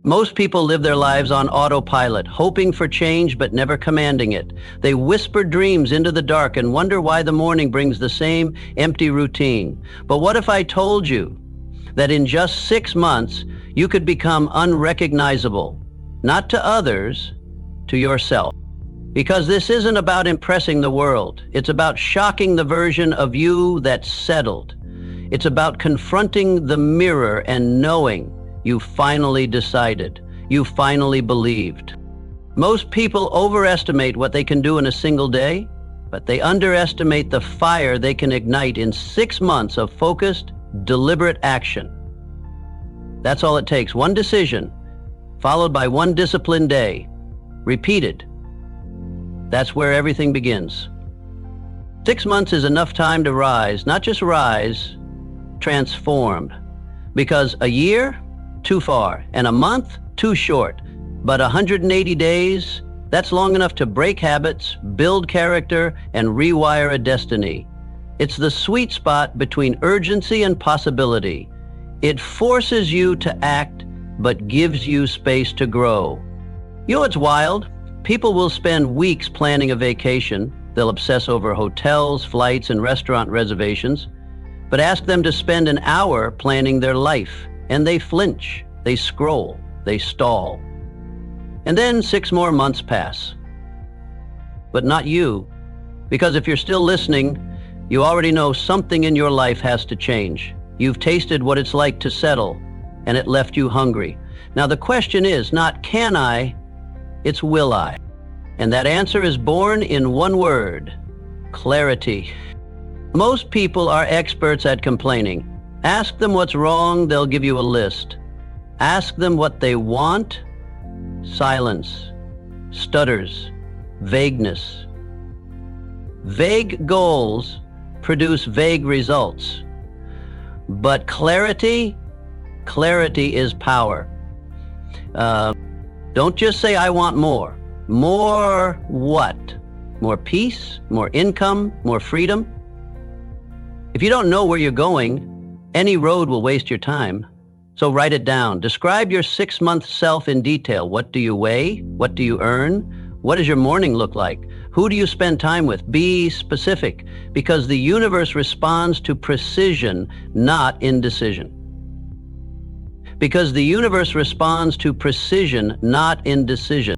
Most people live their lives on autopilot, hoping for change but never commanding it. They whisper dreams into the dark and wonder why the morning brings the same empty routine. But what if I told you that in just 6 months, you could become unrecognizable, not to others, to yourself? Because this isn't about impressing the world. It's about shocking the version of you that's settled. It's about confronting the mirror and knowing you finally decided. You finally believed. Most people overestimate what they can do in a single day, but they underestimate the fire they can ignite in 6 months of focused, deliberate action. That's all it takes. One decision, followed by one disciplined day. Repeated. That's where everything begins. 6 months is enough time to rise, not just rise, transform. Because a year, too far, and a month, too short. But 180 days, that's long enough to break habits, build character, and rewire a destiny. It's the sweet spot between urgency and possibility. It forces you to act, but gives you space to grow. You know what's wild? People will spend weeks planning a vacation. They'll obsess over hotels, flights, and restaurant reservations. But ask them to spend an hour planning their life, and they flinch, they scroll, they stall. And then 6 more months pass. But not you, because if you're still listening, you already know something in your life has to change. You've tasted what it's like to settle, and it left you hungry. Now the question is not can I, it's will I. And that answer is born in one word: clarity. Most people are experts at complaining. Ask them what's wrong, they'll give you a list. Ask them what they want, silence, stutters, vagueness. Vague goals produce vague results. But clarity is power. Don't just say, I want more. More what? More peace, more income, more freedom? If you don't know where you're going, any road will waste your time. So write it down. Describe your 6-month self in detail. What do you weigh? What do you earn? What does your morning look like? Who do you spend time with? Be specific, because the universe responds to precision, not indecision. Because the universe responds to precision, not indecision.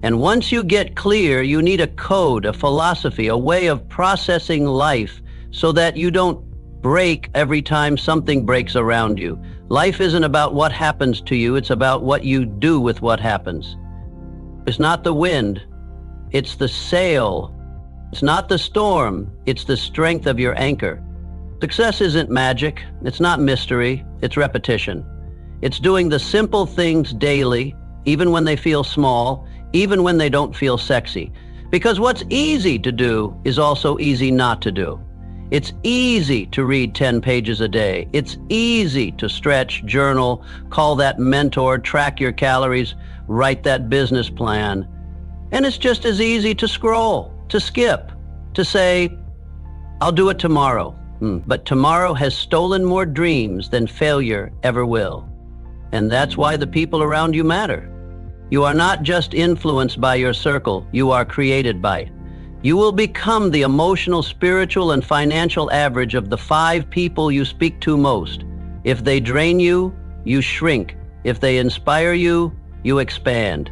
And once you get clear, you need a code, a philosophy, a way of processing life so that you don't break every time something breaks around you. Life isn't about what happens to you, it's about what you do with what happens. It's not the wind, it's the sail. It's not the storm, it's the strength of your anchor. Success isn't magic, it's not mystery, it's repetition. It's doing the simple things daily, even when they feel small, even when they don't feel sexy. Because what's easy to do is also easy not to do. It's easy to read 10 pages a day. It's easy to stretch, journal, call that mentor, track your calories, write that business plan. And it's just as easy to scroll, to skip, to say, I'll do it tomorrow. But tomorrow has stolen more dreams than failure ever will. And that's why the people around you matter. You are not just influenced by your circle, you are created by it. You will become the emotional, spiritual, and financial average of the 5 people you speak to most. If they drain you, you shrink. If they inspire you, you expand.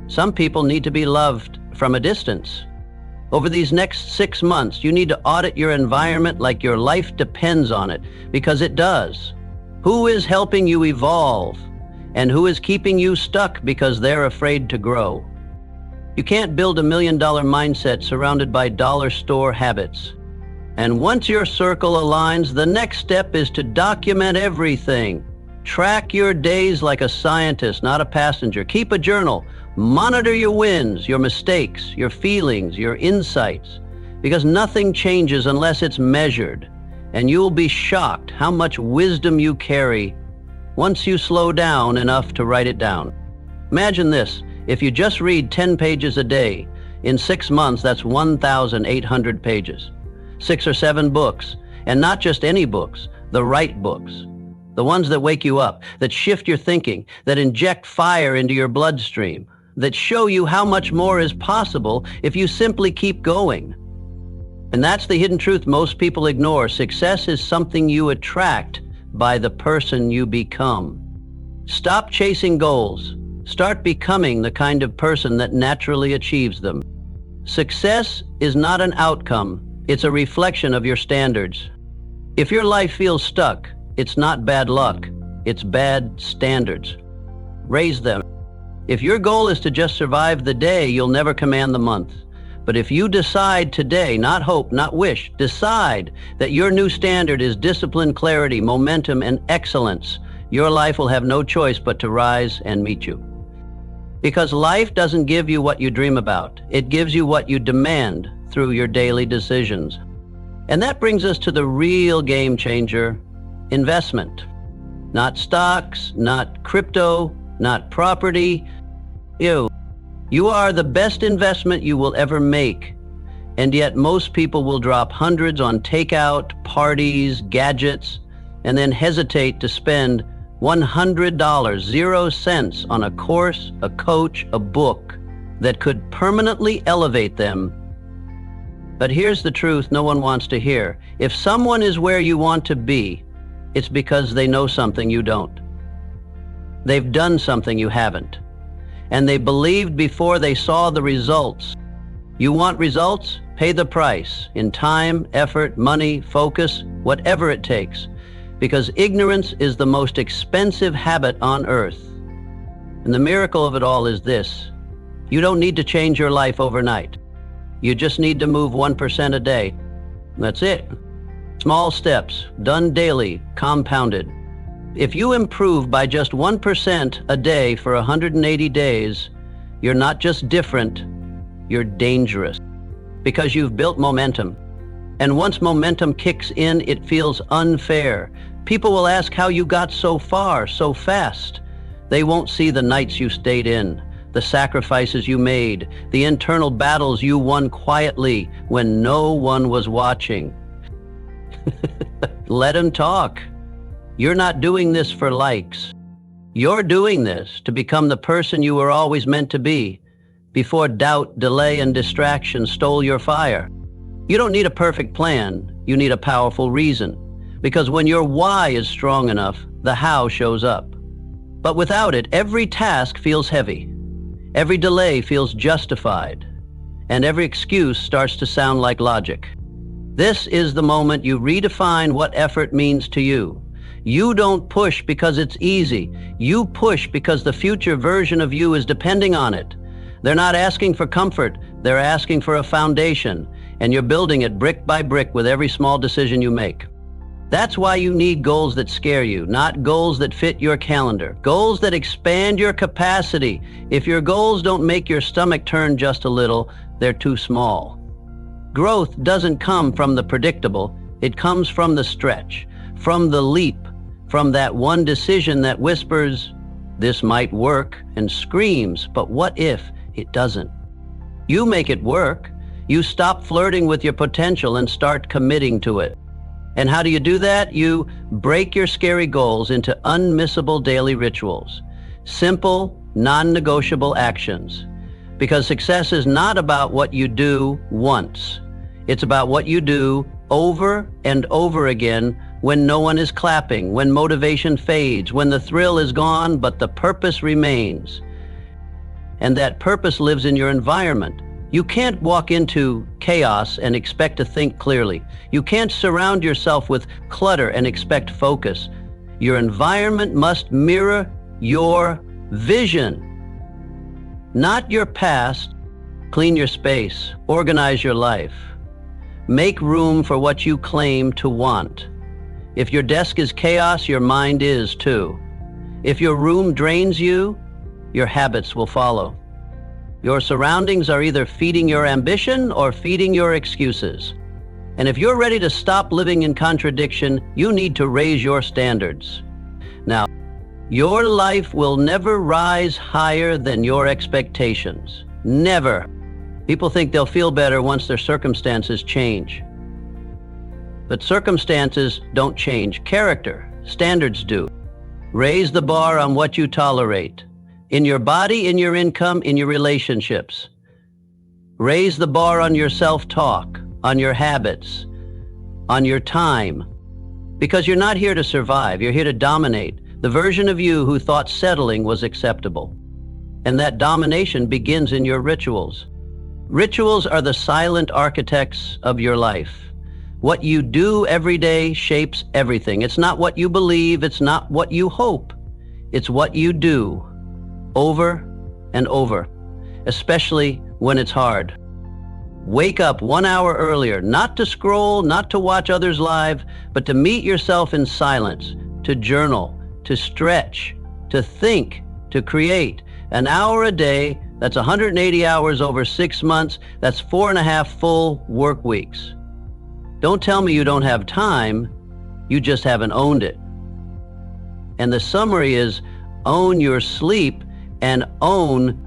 Some people need to be loved from a distance. Over these next 6 months, you need to audit your environment like your life depends on it, because it does. Who is helping you evolve? And who is keeping you stuck because they're afraid to grow? You can't build $1 million mindset surrounded by dollar store habits. And once your circle aligns, the next step is to document everything. Track your days like a scientist, not a passenger. Keep a journal. Monitor your wins, your mistakes, your feelings, your insights. Because nothing changes unless it's measured. And you'll be shocked how much wisdom you carry once you slow down enough to write it down. Imagine this. If you just read 10 pages a day, in 6 months, that's 1,800 pages. 6 or 7 books, and not just any books, the right books. The ones that wake you up, that shift your thinking, that inject fire into your bloodstream, that show you how much more is possible if you simply keep going. And that's the hidden truth most people ignore. Success is something you attract by the person you become. Stop chasing goals. Start becoming the kind of person that naturally achieves them. Success is not an outcome. It's a reflection of your standards. If your life feels stuck, it's not bad luck. It's bad standards. Raise them. If your goal is to just survive the day, you'll never command the month. But if you decide today, not hope, not wish, decide that your new standard is discipline, clarity, momentum, and excellence, your life will have no choice but to rise and meet you. Because life doesn't give you what you dream about. It gives you what you demand through your daily decisions. And that brings us to the real game changer, investment. Not stocks, not crypto, not property. You are the best investment you will ever make. And yet most people will drop hundreds on takeout, parties, gadgets, and then hesitate to spend $100, 0 cents on a course, a coach, a book that could permanently elevate them. But here's the truth no one wants to hear. If someone is where you want to be, it's because they know something you don't. They've done something you haven't. And they believed before they saw the results. You want results? Pay the price in time, effort, money, focus, whatever it takes. Because ignorance is the most expensive habit on earth. And the miracle of it all is this: you don't need to change your life overnight. You just need to move 1% a day. That's it. Small steps, done daily, compounded. If you improve by just 1% a day for 180 days, you're not just different, you're dangerous. Because you've built momentum. And once momentum kicks in, it feels unfair. People will ask how you got so far, so fast. They won't see the nights you stayed in, the sacrifices you made, the internal battles you won quietly when no one was watching. Let them talk. You're not doing this for likes. You're doing this to become the person you were always meant to be, before doubt, delay, and distraction stole your fire. You don't need a perfect plan, you need a powerful reason. Because when your why is strong enough, the how shows up. But without it, every task feels heavy. Every delay feels justified. And every excuse starts to sound like logic. This is the moment you redefine what effort means to you. You don't push because it's easy. You push because the future version of you is depending on it. They're not asking for comfort, they're asking for a foundation. And you're building it brick by brick with every small decision you make. That's why you need goals that scare you, not goals that fit your calendar. Goals that expand your capacity. If your goals don't make your stomach turn just a little, they're too small. Growth doesn't come from the predictable. It comes from the stretch, from the leap, from that one decision that whispers, "This might work," and screams, "But what if it doesn't?" You make it work. You stop flirting with your potential and start committing to it. And how do you do that? You break your scary goals into unmissable daily rituals. Simple, non-negotiable actions. Because success is not about what you do once. It's about what you do over and over again when no one is clapping, when motivation fades, when the thrill is gone, but the purpose remains. And that purpose lives in your environment. You can't walk into chaos and expect to think clearly. You can't surround yourself with clutter and expect focus. Your environment must mirror your vision, not your past. Clean your space, organize your life. Make room for what you claim to want. If your desk is chaos, your mind is too. If your room drains you, your habits will follow. Your surroundings are either feeding your ambition or feeding your excuses. And if you're ready to stop living in contradiction, you need to raise your standards. Now, your life will never rise higher than your expectations. Never. People think they'll feel better once their circumstances change. But circumstances don't change character. Standards do. Raise the bar on what you tolerate. In your body, in your income, in your relationships. Raise the bar on your self-talk, on your habits, on your time. Because you're not here to survive, you're here to dominate the version of you who thought settling was acceptable. And that domination begins in your rituals. Rituals are the silent architects of your life. What you do every day shapes everything. It's not what you believe, it's not what you hope. It's what you do over and over, especially when it's hard. Wake up 1 hour earlier, not to scroll, not to watch others live, but to meet yourself in silence, to journal, to stretch, to think, to create. An hour a day, that's 180 hours over 6 months, that's 4.5 full work weeks. Don't tell me you don't have time, you just haven't owned it. And the summary is, own your sleep and own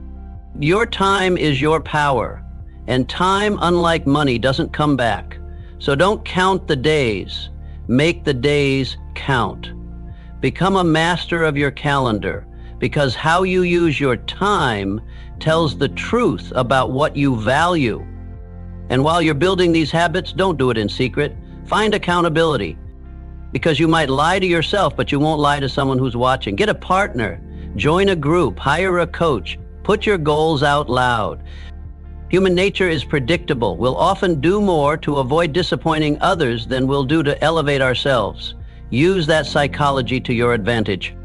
your time is your power. And time, unlike money, doesn't come back. So don't count the days. Make the days count. Become a master of your calendar, because how you use your time tells the truth about what you value. And while you're building these habits, don't do it in secret. Find accountability, because you might lie to yourself, but you won't lie to someone who's watching. Get a partner, join a group, hire a coach, put your goals out loud. Human nature is predictable. We'll often do more to avoid disappointing others than we'll do to elevate ourselves. Use that psychology to your advantage.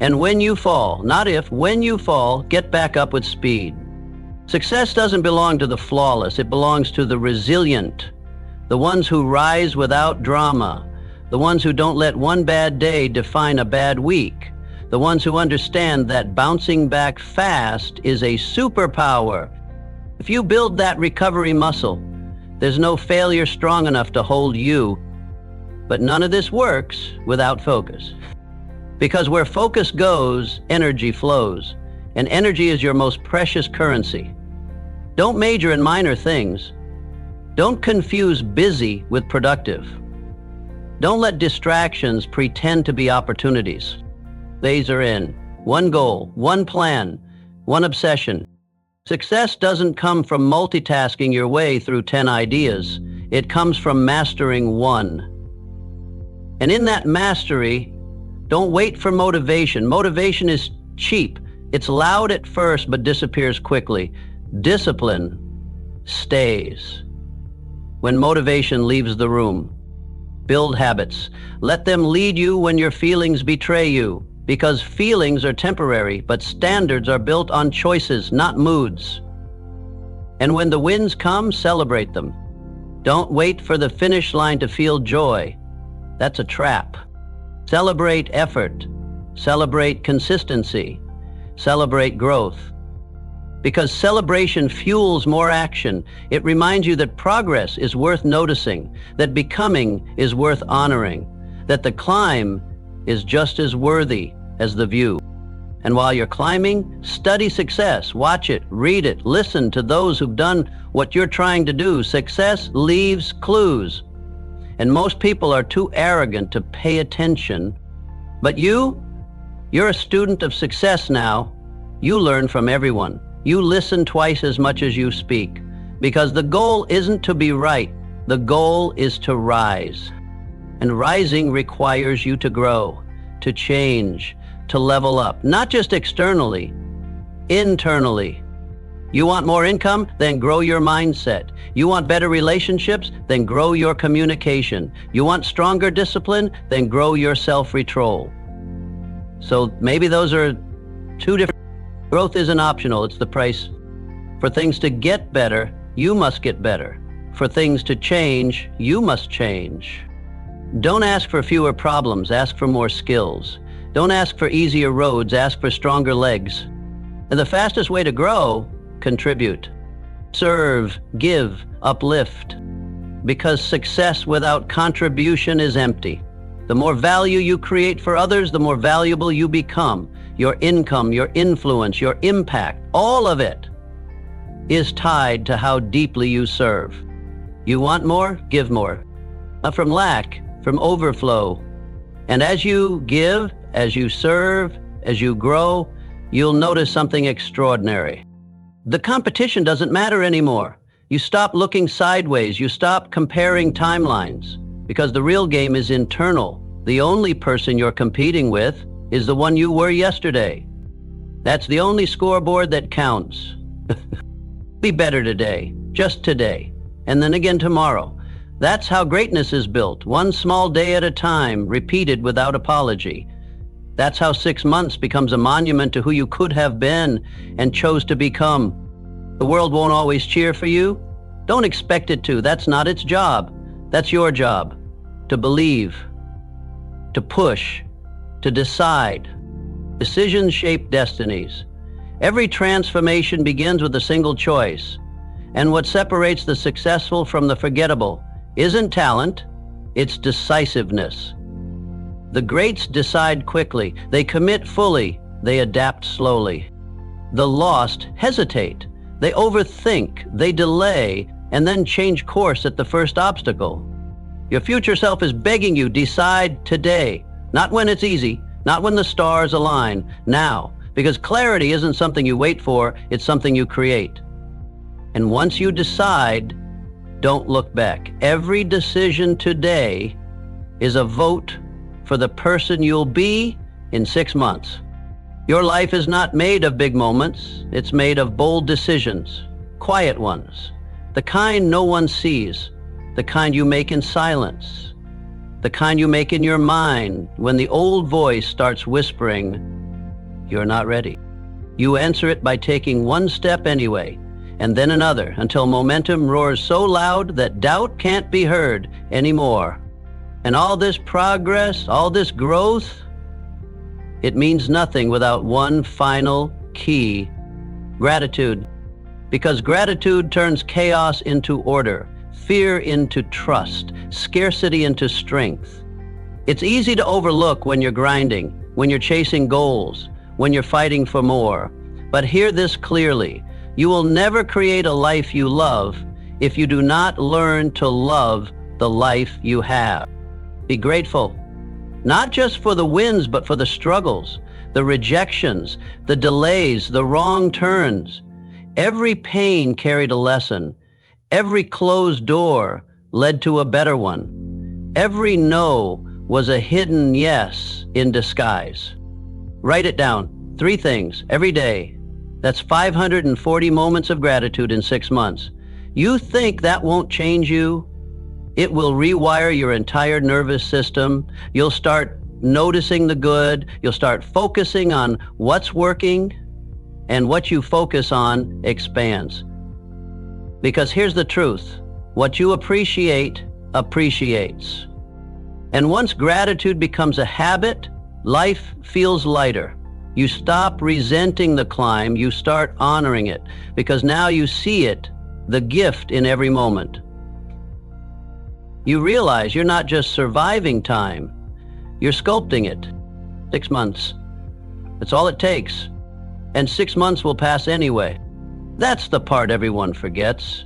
And when you fall, not if, when you fall, get back up with speed. Success doesn't belong to the flawless, it belongs to the resilient, the ones who rise without drama, the ones who don't let one bad day define a bad week, the ones who understand that bouncing back fast is a superpower. If you build that recovery muscle, there's no failure strong enough to hold you. But none of this works without focus. Because where focus goes, energy flows. And energy is your most precious currency. Don't major in minor things. Don't confuse busy with productive. Don't let distractions pretend to be opportunities. Days are in. One goal, one plan, one obsession. Success doesn't come from multitasking your way through 10 ideas. It comes from mastering one. And in that mastery, don't wait for motivation. Motivation is cheap. It's loud at first, but disappears quickly. Discipline stays. When motivation leaves the room, build habits. Let them lead you when your feelings betray you. Because feelings are temporary, but standards are built on choices, not moods. And when the wins come, celebrate them. Don't wait for the finish line to feel joy. That's a trap. Celebrate effort. Celebrate consistency. Celebrate growth. Because celebration fuels more action. It reminds you that progress is worth noticing, that becoming is worth honoring, that the climb is just as worthy as the view. And while you're climbing, study success. Watch it, read it, listen to those who've done what you're trying to do. Success leaves clues. And most people are too arrogant to pay attention. But you're a student of success now. You learn from everyone. You listen twice as much as you speak. Because the goal isn't to be right. The goal is to rise. And rising requires you to grow, to change, to level up, not just externally, internally. You want more income? Then grow your mindset. You want better relationships? Then grow your communication. You want stronger discipline? Then grow your self-control. So maybe those are two different. Growth isn't optional, it's the price. For things to get better, you must get better. For things to change, you must change. Don't ask for fewer problems, ask for more skills. Don't ask for easier roads, ask for stronger legs. And the fastest way to grow, contribute. Serve, give, uplift. Because success without contribution is empty. The more value you create for others, the more valuable you become. Your income, your influence, your impact, all of it is tied to how deeply you serve. You want more? Give more. Not from lack, from overflow. And as you give, as you serve, as you grow, you'll notice something extraordinary. The competition doesn't matter anymore. You stop looking sideways. You stop comparing timelines, because the real game is internal. The only person you're competing with is the one you were yesterday. That's the only scoreboard that counts. Be better today, just today, and then again tomorrow. That's how greatness is built, one small day at a time, repeated without apology. That's how 6 months becomes a monument to who you could have been and chose to become. The world won't always cheer for you. Don't expect it to. That's not its job. That's your job. To believe, to push, to decide. Decisions shape destinies. Every transformation begins with a single choice. And what separates the successful from the forgettable isn't talent, it's decisiveness. The greats decide quickly, they commit fully, they adapt slowly. The lost hesitate, they overthink, they delay, and then change course at the first obstacle. Your future self is begging you, decide today. Not when it's easy, not when the stars align, now. Because clarity isn't something you wait for, it's something you create. And once you decide, don't look back. Every decision today is a vote for the person you'll be in 6 months. Your life is not made of big moments. It's made of bold decisions, quiet ones, the kind no one sees, the kind you make in silence, the kind you make in your mind when the old voice starts whispering, "You're not ready." You answer it by taking one step anyway, and then another, until momentum roars so loud that doubt can't be heard anymore. And all this progress, all this growth, it means nothing without one final key: gratitude. Because gratitude turns chaos into order, fear into trust, scarcity into strength. It's easy to overlook when you're grinding, when you're chasing goals, when you're fighting for more. But hear this clearly: you will never create a life you love if you do not learn to love the life you have. Be grateful, not just for the wins, but for the struggles, the rejections, the delays, the wrong turns. Every pain carried a lesson. Every closed door led to a better one. Every no was a hidden yes in disguise. Write it down. 3 things every day. That's 540 moments of gratitude in 6 months. You think that won't change you? It will rewire your entire nervous system. You'll start noticing the good. You'll start focusing on what's working, and what you focus on expands. Because here's the truth: what you appreciate appreciates. And once gratitude becomes a habit, life feels lighter. You stop resenting the climb, you start honoring it, because now you see it, the gift in every moment. You realize you're not just surviving time, you're sculpting it. 6 months. That's all it takes. And 6 months will pass anyway. That's the part everyone forgets.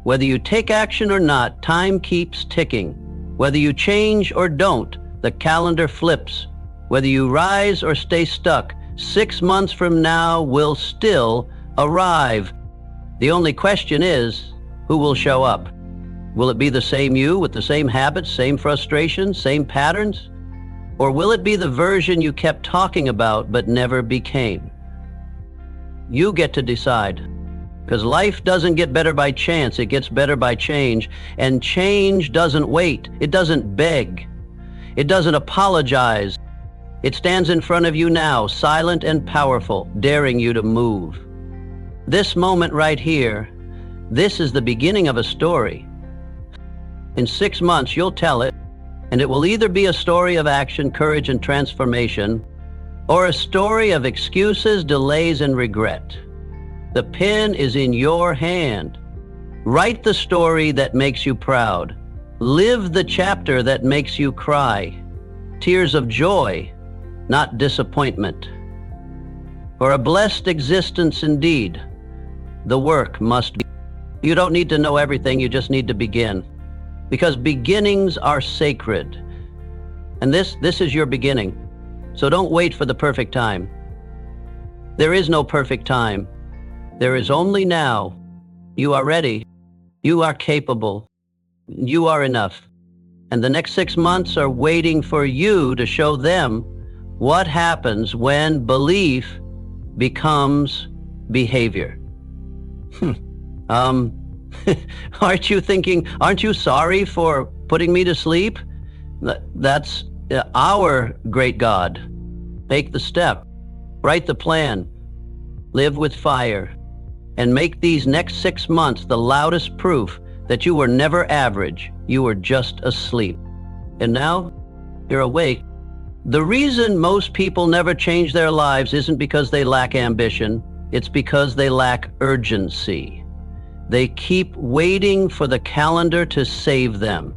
Whether you take action or not, time keeps ticking. Whether you change or don't, the calendar flips. Whether you rise or stay stuck, 6 months from now will still arrive. The only question is, who will show up? Will it be the same you with the same habits, same frustrations, same patterns? Or will it be the version you kept talking about but never became? You get to decide. Because life doesn't get better by chance, it gets better by change. And change doesn't wait, it doesn't beg, it doesn't apologize. It stands in front of you now, silent and powerful, daring you to move. This moment right here, this is the beginning of a story. In 6 months, you'll tell it, and it will either be a story of action, courage, and transformation, or a story of excuses, delays, and regret. The pen is in your hand. Write the story that makes you proud. Live the chapter that makes you cry. Tears of joy, not disappointment. For a blessed existence indeed, the work must be. You don't need to know everything, you just need to begin. Because beginnings are sacred. And this is your beginning. So don't wait for the perfect time. There is no perfect time. There is only now. You are ready. You are capable. You are enough. And the next 6 months are waiting for you to show them what happens when belief becomes behavior. Aren't you sorry for putting me to sleep? That's our great God. Take the step, write the plan, live with fire, and make these next 6 months the loudest proof that you were never average. You were just asleep. And now you're awake. The reason most people never change their lives isn't because they lack ambition. It's because they lack urgency. They keep waiting for the calendar to save them.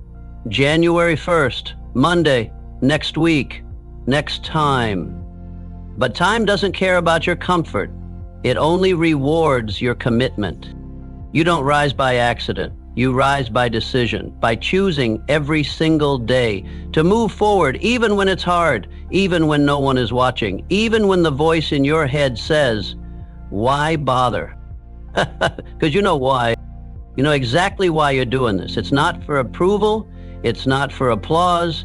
January 1st, Monday, next week, next time. But time doesn't care about your comfort. It only rewards your commitment. You don't rise by accident. You rise by decision, by choosing every single day to move forward, even when it's hard, even when no one is watching, even when the voice in your head says, why bother? Because you know why. You know exactly why you're doing this. It's not for approval. It's not for applause.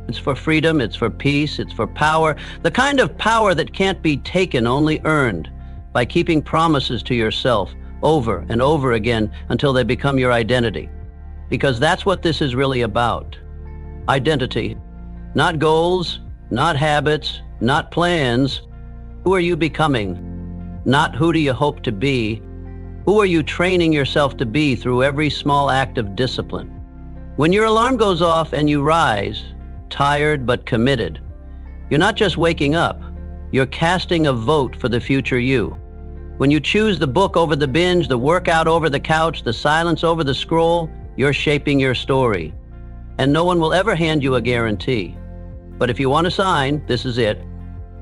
It's for freedom. It's for peace. It's for power. The kind of power that can't be taken, only earned by keeping promises to yourself over and over again until they become your identity. Because that's what this is really about. Identity. Not goals, not habits, not plans. Who are you becoming? Not who do you hope to be? Who are you training yourself to be through every small act of discipline? When your alarm goes off and you rise, tired but committed, you're not just waking up, you're casting a vote for the future you. When you choose the book over the binge, the workout over the couch, the silence over the scroll, you're shaping your story. And no one will ever hand you a guarantee. But if you want a sign, this is it.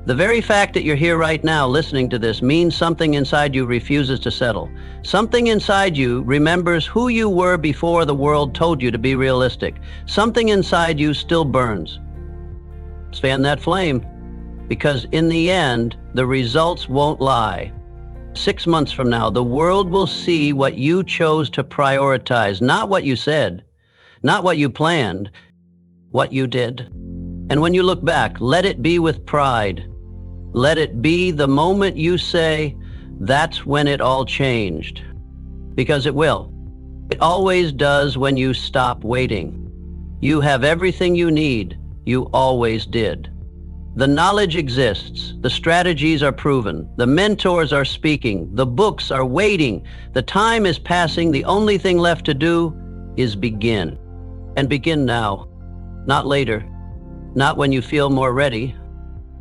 The very fact that you're here right now listening to this means something inside you refuses to settle. Something inside you remembers who you were before the world told you to be realistic. Something inside you still burns. Fan that flame, because in the end, the results won't lie. 6 months from now, the world will see what you chose to prioritize, not what you said, not what you planned, what you did. And when you look back, let it be with pride. Let it be the moment you say, that's when it all changed. Because it will. It always does when you stop waiting. You have everything you need. You always did. The knowledge exists. The strategies are proven. The mentors are speaking. The books are waiting. The time is passing. The only thing left to do is begin. And begin now, not later. Not when you feel more ready.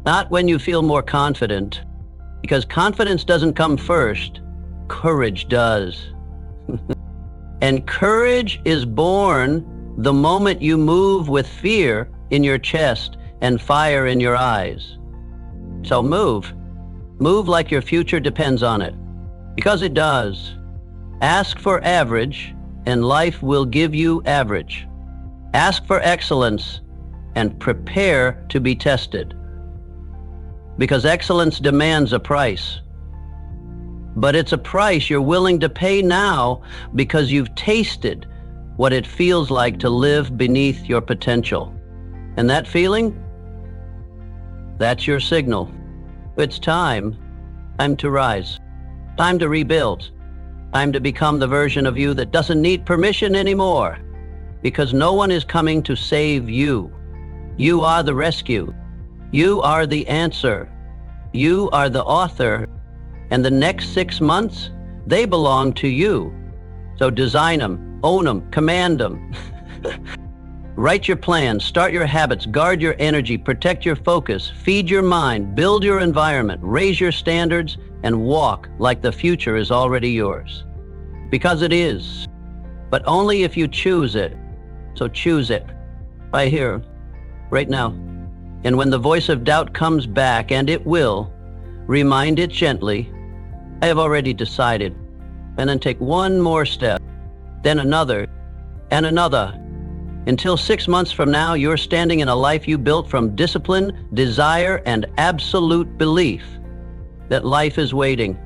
Not when you feel more confident. Because confidence doesn't come first. Courage does. And courage is born the moment you move with fear in your chest and fire in your eyes. So move. Move like your future depends on it. Because it does. Ask for average, and life will give you average. Ask for excellence, and prepare to be tested. Because excellence demands a price. But it's a price you're willing to pay now because you've tasted what it feels like to live beneath your potential. And that feeling? That's your signal. It's time. Time to rise. Time to rebuild. Time to become the version of you that doesn't need permission anymore. Because no one is coming to save you. You are the rescue. You are the answer. You are the author. And the next 6 months, they belong to you. So design them, own them, command them. Write your plans, start your habits, guard your energy, protect your focus, feed your mind, build your environment, raise your standards, and walk like the future is already yours. Because it is, but only if you choose it. So choose it, right here, right now. And when the voice of doubt comes back, and it will, remind it gently, I have already decided. And then take one more step, then another, and another. Until 6 months from now, you're standing in a life you built from discipline, desire, and absolute belief that life is waiting.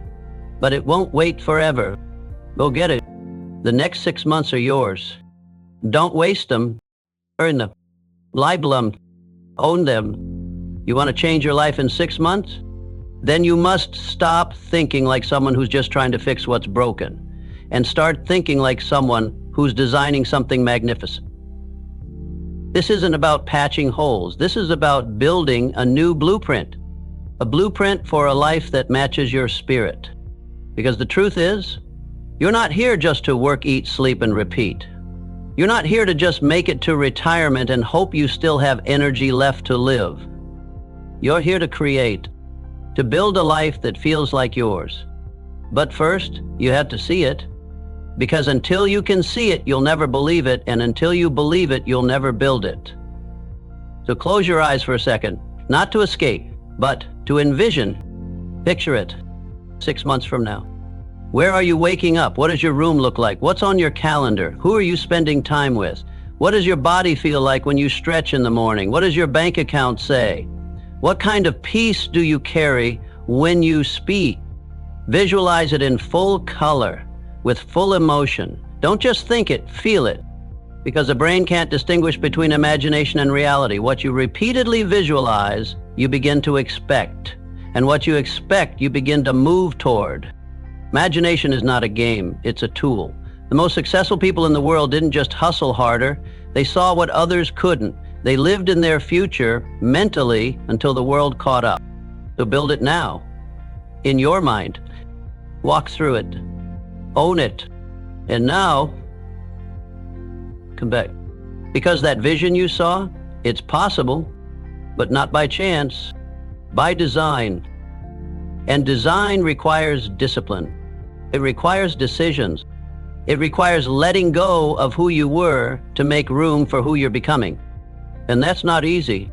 But it won't wait forever. Go get it. The next 6 months are yours. Don't waste them. Earn them. Libel them. Own them. You want to change your life in 6 months? Then you must stop thinking like someone who's just trying to fix what's broken and start thinking like someone who's designing something magnificent. This isn't about patching holes. This is about building a new blueprint, a blueprint for a life that matches your spirit. Because the truth is, you're not here just to work, eat, sleep, and repeat. You're not here to just make it to retirement and hope you still have energy left to live. You're here to create, to build a life that feels like yours. But first, you have to see it. Because until you can see it, you'll never believe it, and until you believe it, you'll never build it. So close your eyes for a second, not to escape, but to envision. Picture it, 6 months from now. Where are you waking up? What does your room look like? What's on your calendar? Who are you spending time with? What does your body feel like when you stretch in the morning? What does your bank account say? What kind of peace do you carry when you speak? Visualize it in full color, with full emotion. Don't just think it, feel it. Because the brain can't distinguish between imagination and reality. What you repeatedly visualize, you begin to expect. And what you expect, you begin to move toward. Imagination is not a game, it's a tool. The most successful people in the world didn't just hustle harder, they saw what others couldn't. They lived in their future mentally until the world caught up. So build it now, in your mind. Walk through it. Own it. And now, come back. Because that vision you saw, it's possible, but not by chance, by design. And design requires discipline. It requires decisions. It requires letting go of who you were to make room for who you're becoming. And that's not easy,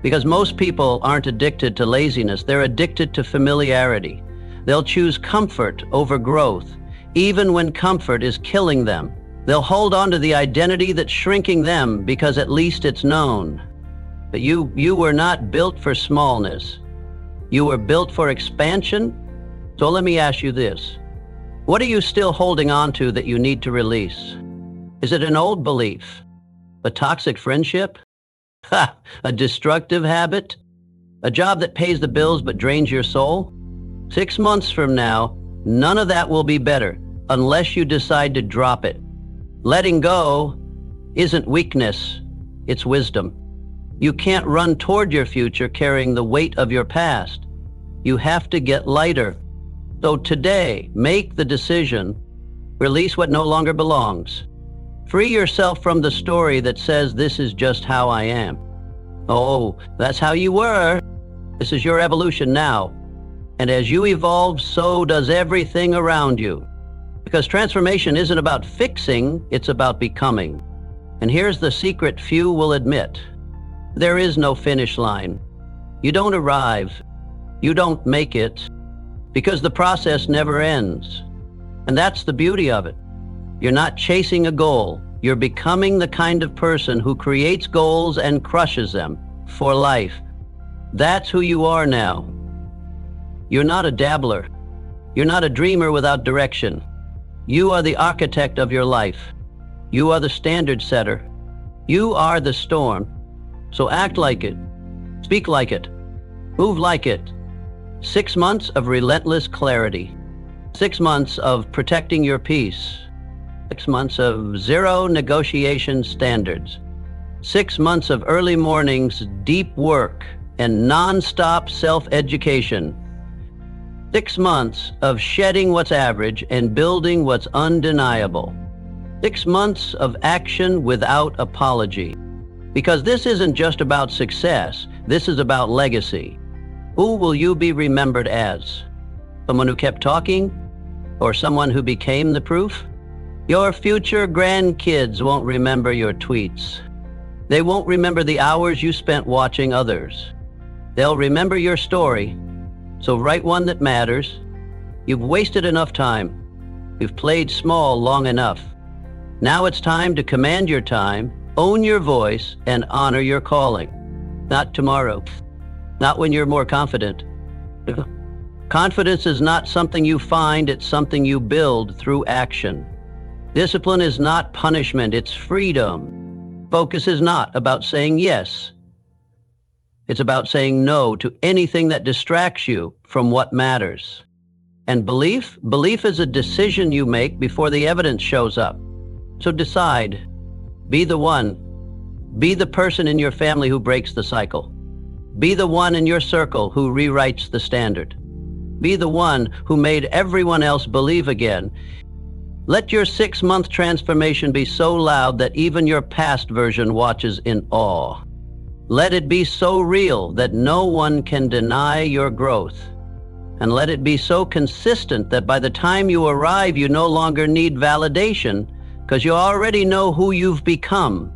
because most people aren't addicted to laziness. They're addicted to familiarity. They'll choose comfort over growth, even when comfort is killing them. They'll hold on to the identity that's shrinking them because at least it's known. But you were not built for smallness. You were built for expansion. So let me ask you this. What are you still holding on to that you need to release? Is it an old belief? A toxic friendship? A destructive habit? A job that pays the bills but drains your soul? 6 months from now, none of that will be better unless you decide to drop it. Letting go isn't weakness, it's wisdom. You can't run toward your future carrying the weight of your past. You have to get lighter. So today, make the decision, release what no longer belongs. Free yourself from the story that says this is just how I am. Oh, that's how you were. This is your evolution now. And as you evolve, so does everything around you. Because transformation isn't about fixing, it's about becoming. And here's the secret few will admit. There is no finish line. You don't arrive. You don't make it. Because the process never ends. And that's the beauty of it. You're not chasing a goal. You're becoming the kind of person who creates goals and crushes them for life. That's who you are now. You're not a dabbler. You're not a dreamer without direction. You are the architect of your life. You are the standard setter. You are the storm. So act like it. Speak like it. Move like it. 6 months of relentless clarity. 6 months of protecting your peace. 6 months of zero negotiation standards. 6 months of early mornings, deep work, and non-stop self-education. 6 months of shedding what's average and building what's undeniable. 6 months of action without apology. Because this isn't just about success, this is about legacy. Who will you be remembered as? Someone who kept talking? Or someone who became the proof? Your future grandkids won't remember your tweets. They won't remember the hours you spent watching others. They'll remember your story. So write one that matters. You've wasted enough time. You've played small long enough. Now it's time to command your time Own your voice and honor your calling. Not tomorrow. Not when you're more confident. Confidence is not something you find, it's something you build through action. Discipline is not punishment, it's freedom. Focus is not about saying yes. It's about saying no to anything that distracts you from what matters. And belief is a decision you make before the evidence shows up. So decide. Be the one. Be the person in your family who breaks the cycle. Be the one in your circle who rewrites the standard. Be the one who made everyone else believe again. Let your 6-month transformation be so loud that even your past version watches in awe. Let it be so real that no one can deny your growth. And let it be so consistent that by the time you arrive, you no longer need validation because you already know who you've become.